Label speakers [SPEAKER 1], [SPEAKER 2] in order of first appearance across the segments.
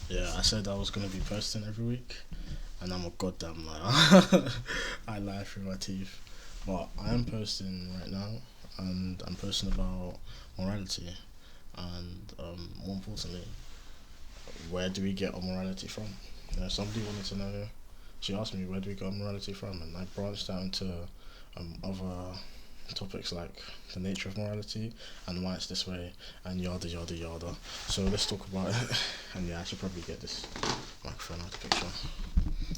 [SPEAKER 1] Yeah, I said I was gonna be posting every week, and I'm a goddamn liar. I lie through my teeth, but I am posting right now, and I'm posting about morality, and more importantly, where do we get our morality from? Somebody wanted to know. She asked me where do we get our morality from, and I branched out into other topics like the nature of morality and why it's this way and yada yada yada. So let's talk about it. And yeah, I should probably get this microphone out of the picture.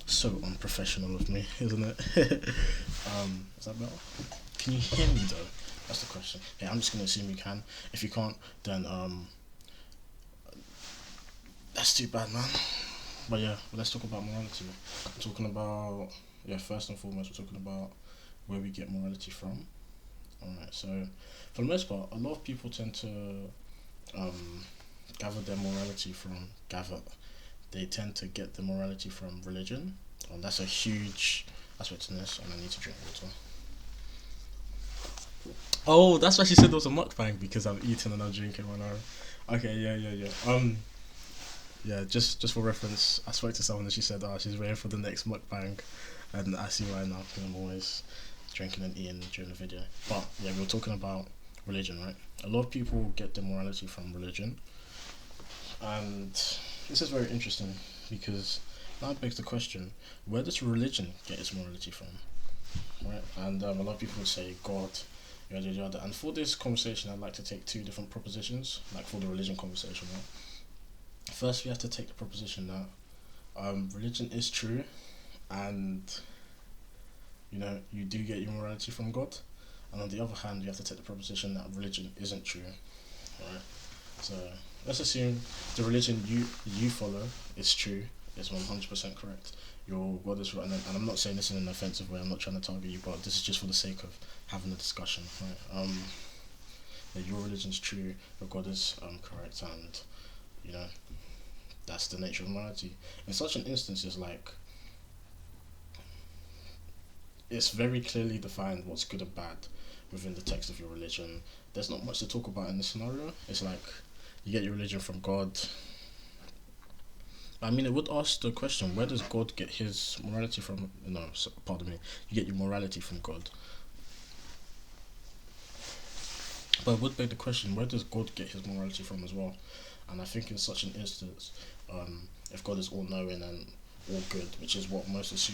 [SPEAKER 1] So unprofessional of me, isn't it? Is that better? Can you hear me though? That's the question. Yeah, I'm just gonna assume you can. If you can't, then that's too bad, man. But yeah, let's talk about morality. We're talking about first and foremost, we're talking about where we get morality from. Alright, so for the most part, a lot of people tend to um, gather their morality from gather. They tend to get the morality from religion, and that's a huge aspect in this. And I need to drink water. Oh, that's why she said there was a mukbang because I'm eating and I'm drinking when I. Okay, yeah. Yeah. Just for reference, I spoke to someone and she said, "Oh, she's waiting for the next mukbang," and I see why now because I'm always drinking and eating during the video. But yeah, we were talking about religion, right? A lot of people get their morality from religion, and this is very interesting because now it begs the question: where does religion get its morality from? Right? And a lot of people would say God, yada yada. And for this conversation, I'd like to take two different propositions, like for the religion conversation. Right? First, we have to take the proposition that religion is true, and you do get your morality from God. And on the other hand, you have to take the proposition that religion isn't true. Right? So let's assume the religion you follow is true, is 100% correct. Your God is right, and I'm not saying this in an offensive way. I'm not trying to target you, but this is just for the sake of having a discussion. Right? That your religion is true, your God is correct, and you know that's the nature of morality. In such an instance, it's very clearly defined what's good and bad within the text of your religion. There's not much to talk about in this scenario. It's like you get your religion from God. I mean, it would ask the question: where does God get his morality from? No, pardon me. You get your morality from God, but it would beg the question: where does God get his morality from as well? And I think in such an instance, if God is all knowing and all good, which is what most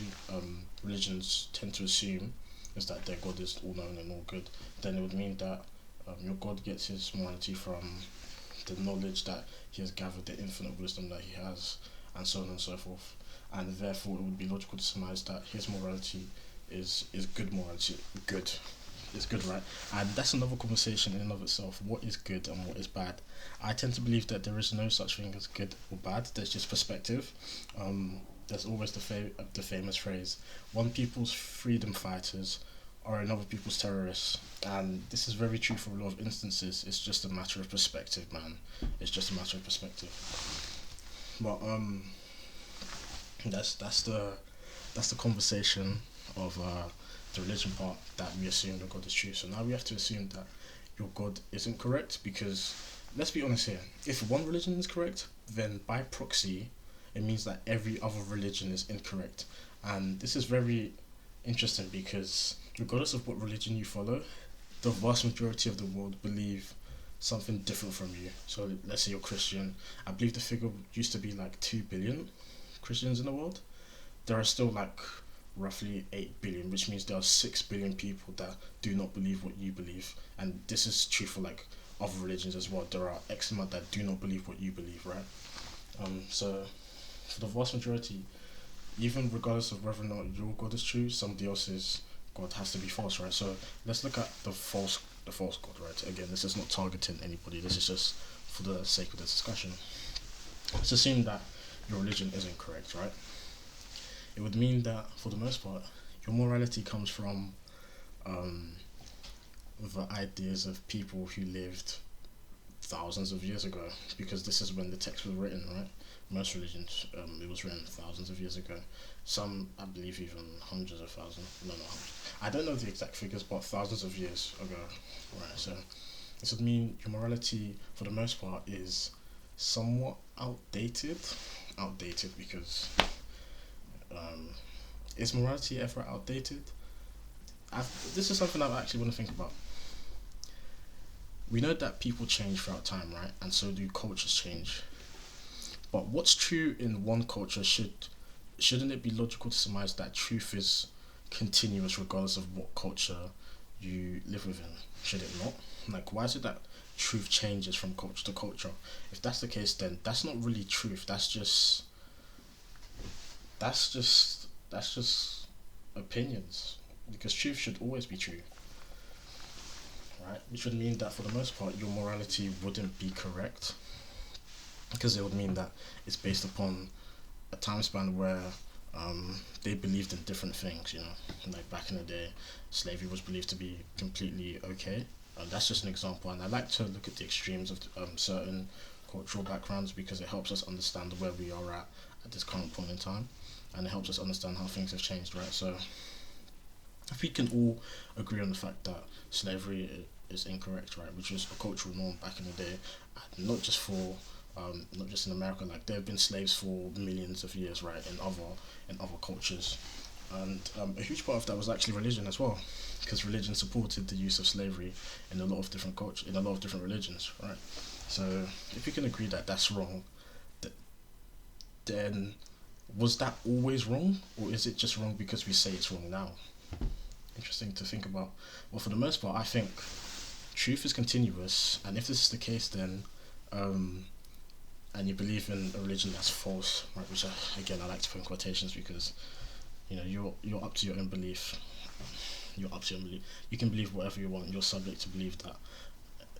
[SPEAKER 1] religions tend to assume, is that their God is all knowing and all good, then it would mean that your God gets his morality from the knowledge that he has gathered, the infinite wisdom that he has, and so on and so forth. And therefore, it would be logical to surmise that his morality is good morality, good. It's good, right? And that's another conversation in and of itself. What is good and what is bad? I tend to believe that there is no such thing as good or bad. There's just perspective. There's always the famous phrase: "One people's freedom fighters are another people's terrorists," and this is very true for a lot of instances. It's just a matter of perspective, man. It's just a matter of perspective. But that's the conversation of the religion part that we assume that God is true. So now we have to assume that your God isn't correct because let's be honest here. If one religion is correct, then by proxy, it means that every other religion is incorrect. And this is very interesting because regardless of what religion you follow, the vast majority of the world believe something different from you. So let's say you're Christian. I believe the figure used to be like 2 billion Christians in the world. There are still like roughly 8 billion, which means there are 6 billion people that do not believe what you believe. And this is true for like other religions as well. There are X amount that do not believe what you believe, right? So for the vast majority, even regardless of whether or not your God is true, somebody else's God has to be false, right? So let's look at the false God, right? Again, this is not targeting anybody. This is just for the sake of this discussion. Let's assume that your religion isn't correct, right? It would mean that for the most part, your morality comes from um, the ideas of people who lived thousands of years ago, because this is when the text was written, right? Most religions, it was written thousands of years ago. Some, I believe, even hundreds of thousands. No, no, I don't know the exact figures, but thousands of years ago, right? So this would mean your morality, for the most part, is somewhat outdated. outdated because um, is morality ever outdated? This is something I actually want to think about. We know that people change throughout time, right? And so do cultures change. But what's true in one culture shouldn't it be logical to surmise that truth is continuous regardless of what culture you live within? Should it not? Like, why is it that truth changes from culture to culture? If that's the case, then that's not really truth. That's just opinions. Because truth should always be true, right? Which would mean that for the most part, your morality wouldn't be correct, because it would mean that it's based upon a time span where they believed in different things. Like back in the day, slavery was believed to be completely okay. That's just an example, and I like to look at the extremes of certain cultural backgrounds because it helps us understand where we are at this current point in time, and it helps us understand how things have changed, right? So, if we can all agree on the fact that slavery is incorrect, right, which was a cultural norm back in the day, and not just in America. Like there have been slaves for millions of years, right, in other cultures, and a huge part of that was actually religion as well, because religion supported the use of slavery in a lot of different cultures, in a lot of different religions, right. So if we can agree that that's wrong, then was that always wrong, or is it just wrong because we say it's wrong now? Interesting to think about. Well, for the most part, I think truth is continuous, and if this is the case, then and you believe in a religion that's false, right? Which again I like to put in quotations because you're up to your own belief. You're up to your belief. You can believe whatever you want. You're subject to believe that.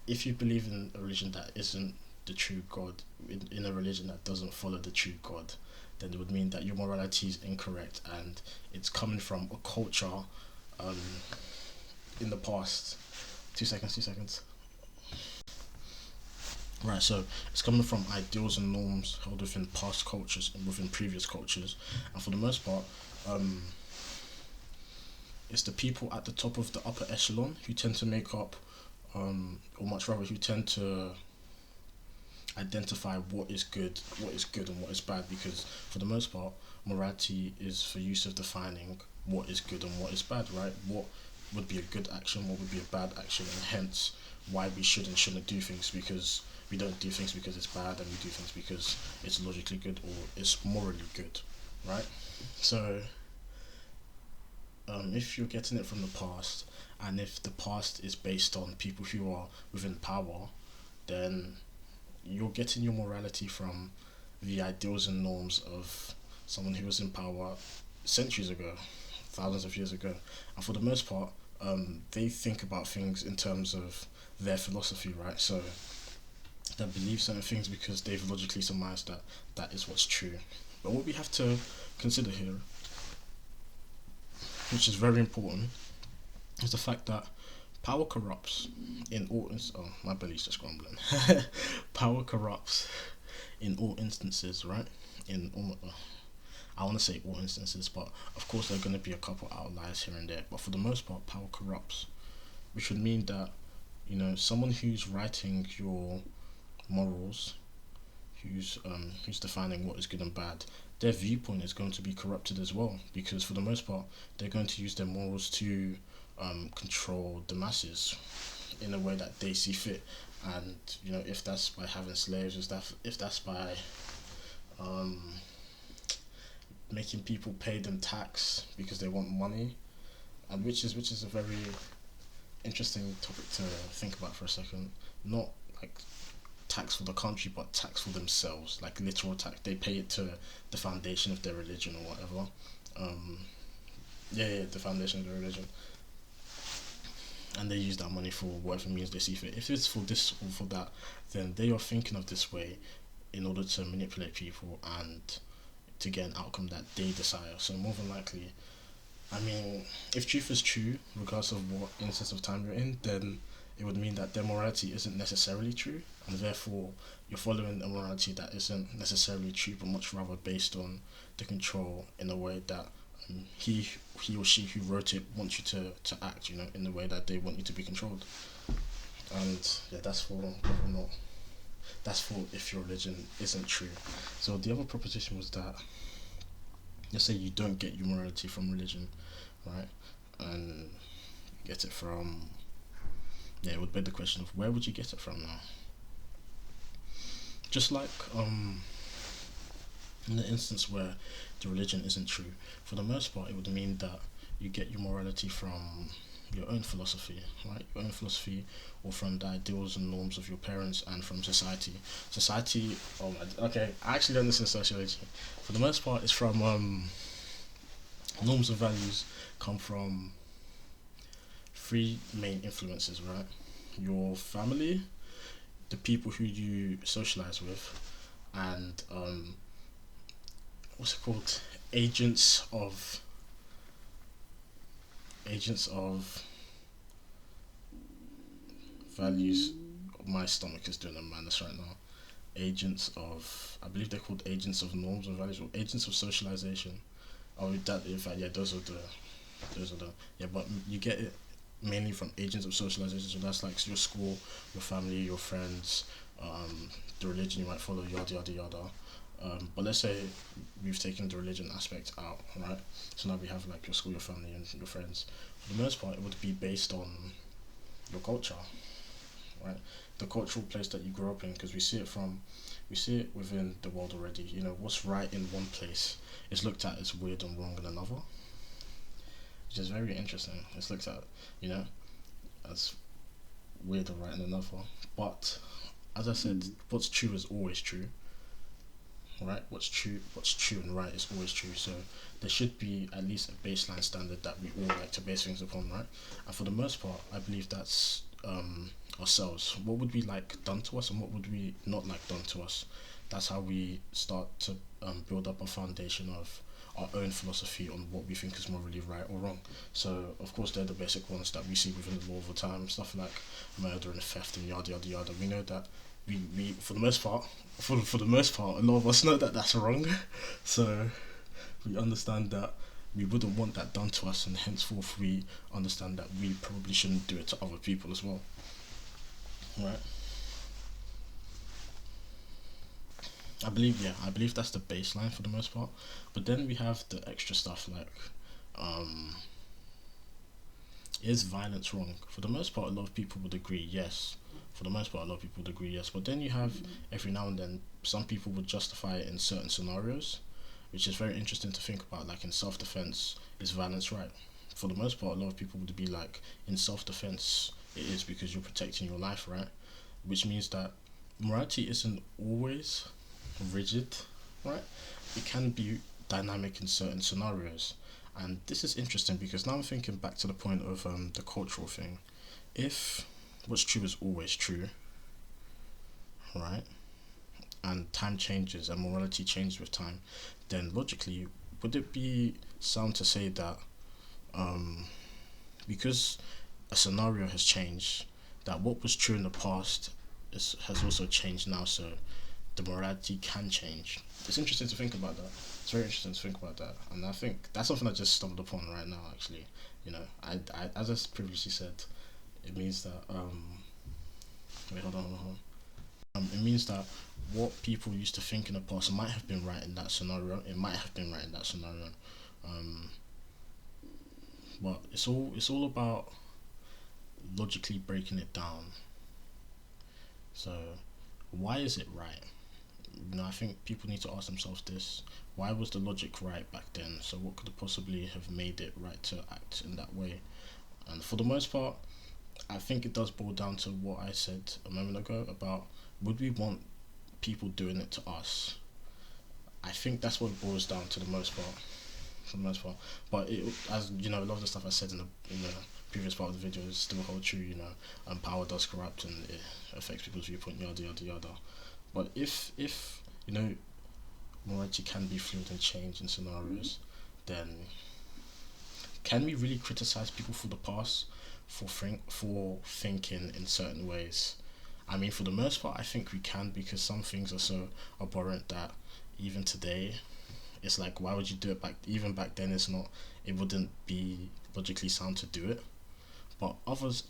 [SPEAKER 1] If you believe in a religion that isn't the true God, in a religion that doesn't follow the true God, then it would mean that your morality is incorrect and it's coming from a culture um, in the past. 2 seconds, 2 seconds. Right, so it's coming from ideals and norms held within past cultures and within previous cultures, and for the most part, um, it's the people at the top of the upper echelon who tend to make up, or much rather, who tend to identify what is good and what is bad. Because for the most part, morality is for use of defining what is good and what is bad, right? What would be a good action, what would be a bad action, and hence why we should and shouldn't do things, because we don't do things because it's bad, and we do things because it's logically good or it's morally good, right? So, if you're getting it from the past, and if the past is based on people who are within power, then you're getting your morality from the ideals and norms of someone who was in power centuries ago, thousands of years ago, and for the most part, they think about things in terms of their philosophy, right? So they believe certain things because they've logically surmised that that is what's true. But what we have to consider here, which is very important, is the fact that power corrupts in all oh, my belly's just grumbling. Power corrupts in all instances, right? In all, I want to say all instances, but of course there are going to be a couple outliers here and there. But for the most part, power corrupts, which would mean that someone who's writing your morals, who's defining what is good and bad, their viewpoint is going to be corrupted as well, because for the most part they're going to use their morals to control the masses in a way that they see fit. And if that's by having slaves, if that's by making people pay them tax because they want money, and which is a very interesting topic to think about for a second. Not like tax for the country, but tax for themselves, like literal tax. They pay it to the foundation of their religion or whatever. The foundation of their religion, and they use that money for whatever means they see fit. If it's for this or for that, then they are thinking of this way in order to manipulate people and to get an outcome that they desire. So more than likely, I mean, if truth is true, regardless of what instance of time you're in, then it would mean that their morality isn't necessarily true, and therefore you're following a morality that isn't necessarily true, but much rather based on the control in a way that he or she who wrote it wants you to act, in the way that they want you to be controlled. And yeah, that's for whether or not That's for if your religion isn't true. So the other proposition was that, let's say you don't get your morality from religion, right? And you get it from, yeah, it would beg the question of where would you get it from now? Just like in the instance where the religion isn't true, for the most part, it would mean that you get your morality from your own philosophy, right? Your own philosophy, or from the ideals and norms of your parents, and from society. Society. Oh, okay. I actually learned this in sociology. For the most part, it's from norms and values come from three main influences, right? Your family, the people who you socialize with, and what's it called? Agents of values. My stomach is doing a madness right now. Agents of, I believe they're called agents of norms and values, or agents of socialization. Oh, that in fact, yeah, those are the yeah, but you get it mainly from agents of socialization. So that's like your school, your family, your friends, the religion you might follow, yada yada yada. But let's say we've taken the religion aspect out, right? So now we have like your school, your family, and your friends. For the most part, it would be based on your culture, right? The cultural place that you grew up in, because we see it within the world already. You know, what's right in one place is looked at as weird and wrong in another, which is very interesting. It's looked at, you know, as weird and right in another. But as I said, what's true is always true, right? What's true and right is always true. So there should be at least a baseline standard that we all like to base things upon, right? And for the most part, I believe that's ourselves. What would we like done to us, and what would we not like done to us? That's how we start to build up a foundation of our own philosophy on what we think is morally right or wrong. So of course they're the basic ones that we see within the law of the time, stuff like murder and theft and yada yada yada. We know that we for the most part, for the most part, a lot of us know that that's wrong. So we understand that we wouldn't want that done to us, and henceforth we understand that we probably shouldn't do it to other people as well, right? I believe that's the baseline for the most part. But then we have the extra stuff like, um, is violence wrong? For the most part, a lot of people would agree yes. For the most part, a lot of people would agree yes. But then you have every now and then some people would justify it in certain scenarios, which is very interesting to think about. Like in self defense, is violence right? For the most part, a lot of people would be like, in self defense, it is because you're protecting your life, right? Which means that morality isn't always rigid, right? It can be dynamic in certain scenarios. And this is interesting because now I'm thinking back to the point of the cultural thing. If what's true is always true, right? And time changes and morality changes with time, then logically, would it be sound to say that um, because a scenario has changed, that what was true in the past has also changed now, so the morality can change. It's interesting to think about that. It's very interesting to think about that, and I think that's something I just stumbled upon right now. Actually, you know, I as I previously said, it means that wait, hold on. It means that what people used to think in the past might have been right in that scenario. It might have been right in that scenario, um, but it's all about logically breaking it down. So, why is it right? You know, I think people need to ask themselves this: why was the logic right back then? So, what could have possibly have made it right to act in that way? And for the most part, I think it does boil down to what I said a moment ago about, would we want people doing it to us? I think that's what it boils down to the most part. For the most part, but it, as you know, a lot of the stuff I said in the previous part of the video is still hold true. You know, power does corrupt and it affects people's viewpoint. Yada yada yada. But if you know, morality can be fluid and change in scenarios, then can we really criticize people for the past for thinking in certain ways? I mean, for the most part, I think we can, because some things are so abhorrent that even today, it's like, why would you do it back? Even back then, it wouldn't be logically sound to do it. But others,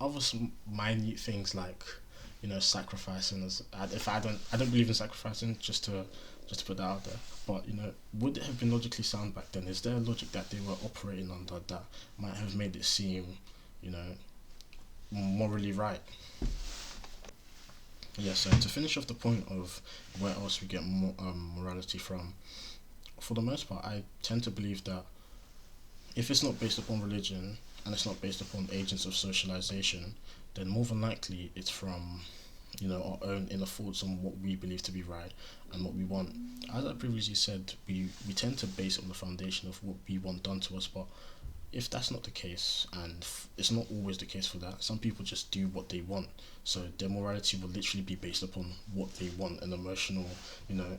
[SPEAKER 1] minute things like, sacrificing. If I don't believe in sacrificing. Just to put that out there. But would it have been logically sound back then? Is there a logic that they were operating under that might have made it seem, you know, morally right? Yeah. So to finish off the point of where else we get morality from, for the most part, I tend to believe that if it's not based upon religion and it's not based upon agents of socialization, then more than likely it's from our own inner thoughts on what we believe to be right and what we want. As I previously said, we tend to base it on the foundation of what we want done to us, but if that's not the case, and it's not always the case for that, some people just do what they want. So their morality will literally be based upon what they want, an emotional,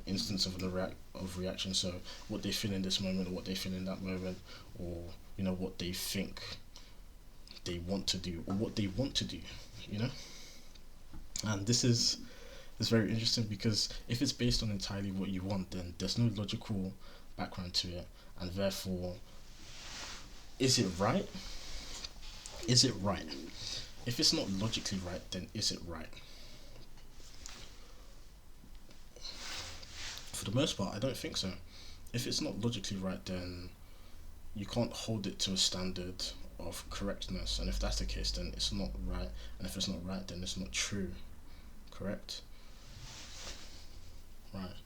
[SPEAKER 1] instance of reaction. So what they feel in this moment, or what they feel in that moment, or what they think they want to do, or what they want to do. And this is very interesting because if it's based on entirely what you want, then there's no logical background to it, and therefore, is it right? Is it right? If it's not logically right, then is it right? For the most part, I don't think so. If it's not logically right, then you can't hold it to a standard of correctness, and if that's the case, then it's not right, and if it's not right, then it's not true. Correct? Right.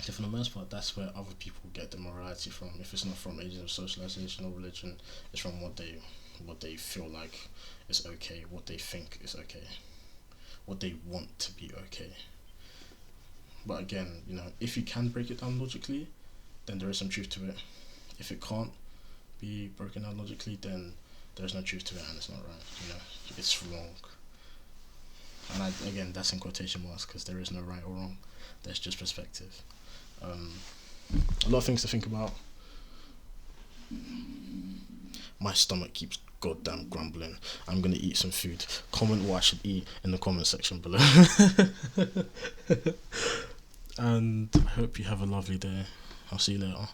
[SPEAKER 1] So for the most part, that's where other people get the morality from. If it's not from agents of socialization or religion, it's from what they feel like is okay, what they think is okay, what they want to be okay. But again, if you can break it down logically, then there is some truth to it. If it can't be broken down logically, then there's no truth to it, and it's not right. It's wrong. And again, that's in quotation marks because there is no right or wrong. There's just perspective. A lot of things to think about. My stomach keeps goddamn grumbling. I'm gonna eat some food. Comment what I should eat in the comment section below. And I hope you have a lovely day. I'll see you later.